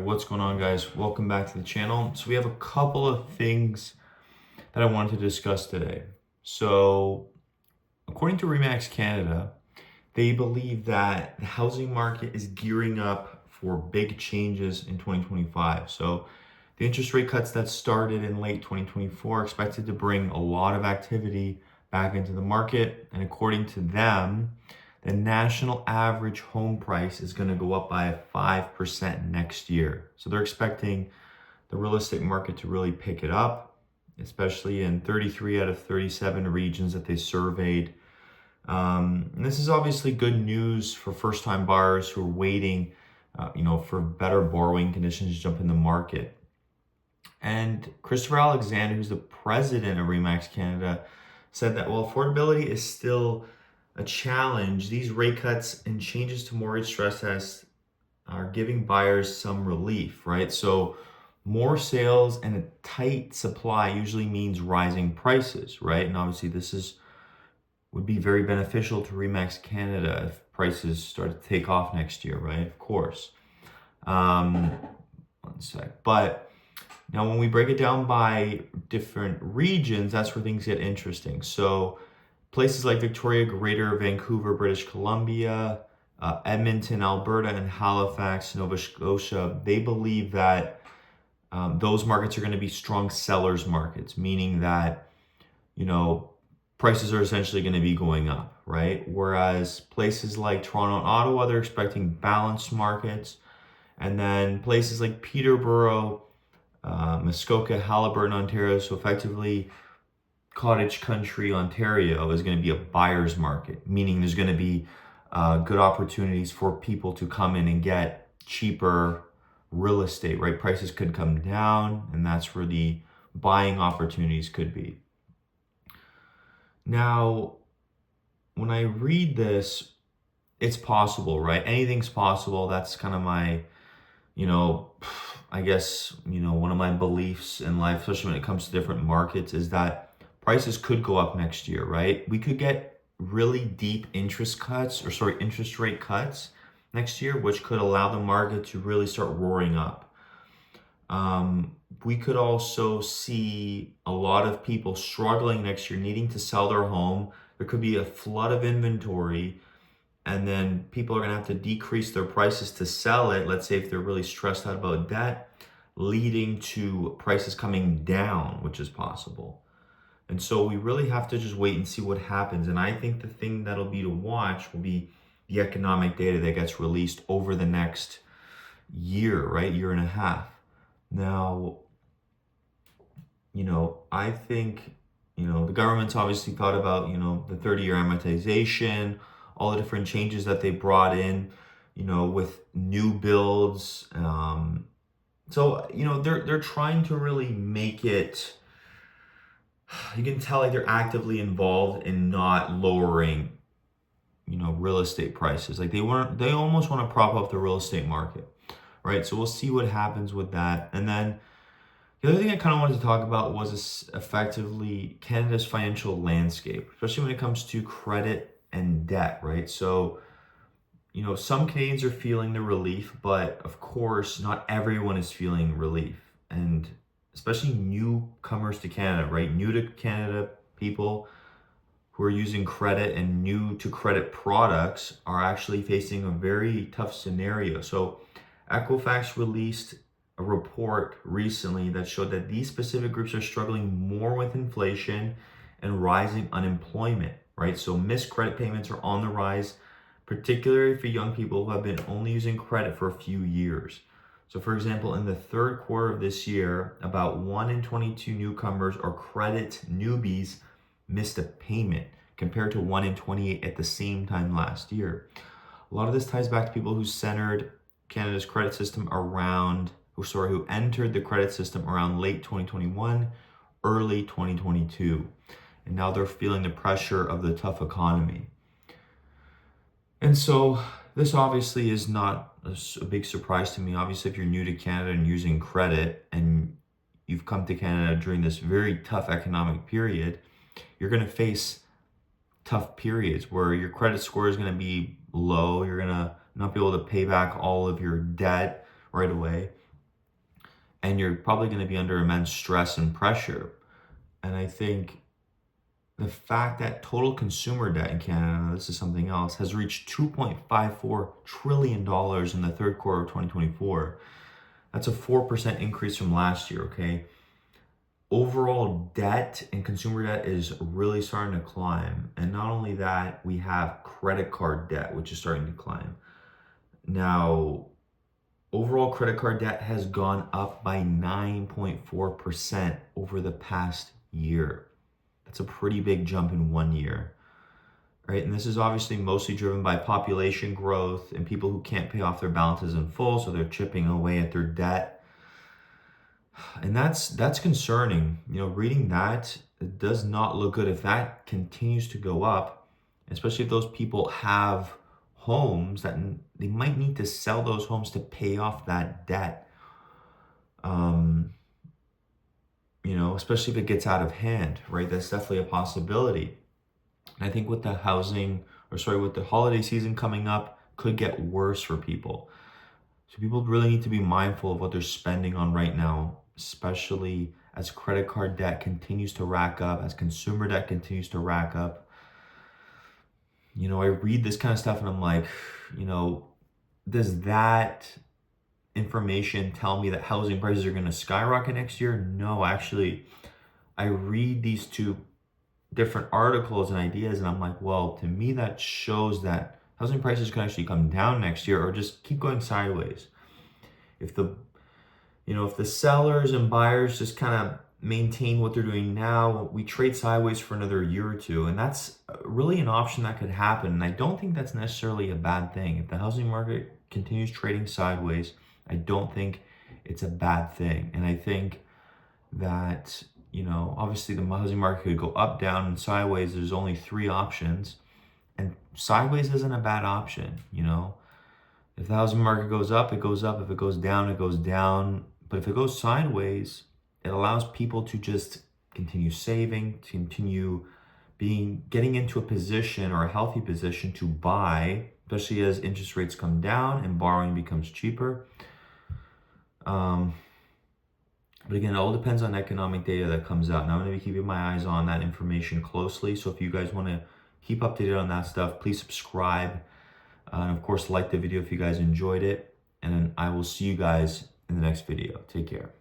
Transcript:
What's going on, guys? Welcome back to the channel. So we have a couple of things that I wanted to discuss today. So according to Remax Canada, they believe that the housing market is gearing up for big changes in 2025. So the interest rate cuts that started in late 2024 are expected to bring a lot of activity back into the market. And according to them, the national average home price is going to go up by 5% next year. So they're expecting the real estate market to really pick it up, especially in 33 out of 37 regions that they surveyed. And this is obviously good news for first-time buyers who are waiting, for better borrowing conditions to jump in the market. And Christopher Alexander, who's the president of Remax Canada, said that while affordability is still a challenge, these rate cuts and changes to mortgage stress tests are giving buyers some relief, right? So more sales and a tight supply usually means rising prices, right? And obviously would be very beneficial to Remax Canada if prices start to take off next year, right? Of course. One sec. But now when we break it down by different regions, that's where things get interesting. So places like Victoria, Greater Vancouver, British Columbia, Edmonton, Alberta, and Halifax, Nova Scotia, they believe that those markets are going to be strong sellers markets, meaning that, prices are essentially going to be going up, right? Whereas places like Toronto and Ottawa, they're expecting balanced markets. And then places like Peterborough, Muskoka, Haliburton, Ontario, so effectively Cottage Country, Ontario is going to be a buyer's market, meaning there's going to be good opportunities for people to come in and get cheaper real estate, right? Prices could come down, and that's where the buying opportunities could be. Now, when I read this, it's possible, right? Anything's possible. That's kind of my, I guess, one of my beliefs in life, especially when it comes to different markets, is that prices could go up next year, right? We could get really deep interest rate cuts next year, which could allow the market to really start roaring up. We could also see a lot of people struggling next year, needing to sell their home. There could be a flood of inventory, and then people are going to have to decrease their prices to sell it. Let's say if they're really stressed out about debt, leading to prices coming down, which is possible. And so we really have to just wait and see what happens. And I think the thing that'll be to watch will be the economic data that gets released over the next year, right? Year and a half. Now, I think, the government's obviously thought about, the 30-year amortization, all the different changes that they brought in, with new builds. They're trying to really make it, you can tell like they're actively involved in not lowering, real estate prices. Like they almost want to prop up the real estate market, right? So we'll see what happens with that. And then the other thing I kind of wanted to talk about was effectively Canada's financial landscape, especially when it comes to credit and debt, right? So, some Canadians are feeling the relief, but of course, not everyone is feeling relief. And especially newcomers to Canada, right? New to Canada people who are using credit and new to credit products are actually facing a very tough scenario. So Equifax released a report recently that showed that these specific groups are struggling more with inflation and rising unemployment, right? So missed credit payments are on the rise, particularly for young people who have been only using credit for a few years. So for example, in the third quarter of this year, about 1 in 22 newcomers or credit newbies missed a payment compared to 1 in 28 at the same time last year. A lot of this ties back to people who entered the credit system around late 2021, early 2022. And now they're feeling the pressure of the tough economy. And so this obviously is not a big surprise to me. Obviously, if you're new to Canada and using credit and you've come to Canada during this very tough economic period, you're going to face tough periods where your credit score is going to be low. You're going to not be able to pay back all of your debt right away. and you're probably going to be under immense stress and pressure. And I think the fact that total consumer debt in Canada, this is something else, has reached $2.54 trillion in the third quarter of 2024. That's a 4% increase from last year, okay? Overall debt and consumer debt is really starting to climb. And not only that, we have credit card debt, which is starting to climb. Now, overall credit card debt has gone up by 9.4% over the past year. That's a pretty big jump in 1 year, right? And this is obviously mostly driven by population growth and people who can't pay off their balances in full, so they're chipping away at their debt. And that's concerning. Reading that, it does not look good if that continues to go up, especially if those people have homes that they might need to sell those homes to pay off that debt. Especially if it gets out of hand, right? That's definitely a possibility. And I think with the holiday season coming up, could get worse for people. So people really need to be mindful of what they're spending on right now, especially as credit card debt continues to rack up, as consumer debt continues to rack up. I read this kind of stuff and I'm like, does that information tell me that housing prices are going to skyrocket next year? No, actually, I read these two different articles and ideas and I'm like, well, to me that shows that housing prices can actually come down next year or just keep going sideways. If the sellers and buyers just kind of maintain what they're doing now, we trade sideways for another year or two, and that's really an option that could happen. And I don't think that's necessarily a bad thing. If the housing market continues trading sideways, I don't think it's a bad thing. And I think that, obviously the housing market could go up, down, and sideways. There's only three options, and sideways isn't a bad option. If the housing market goes up, it goes up. If it goes down, it goes down. But if it goes sideways, it allows people to just continue saving, to continue getting into a position or a healthy position to buy, especially as interest rates come down and borrowing becomes cheaper. But again, it all depends on economic data that comes out. And I'm going to be keeping my eyes on that information closely. So if you guys want to keep up to date on that stuff, please subscribe. And of course, like the video if you guys enjoyed it. And then I will see you guys in the next video. Take care.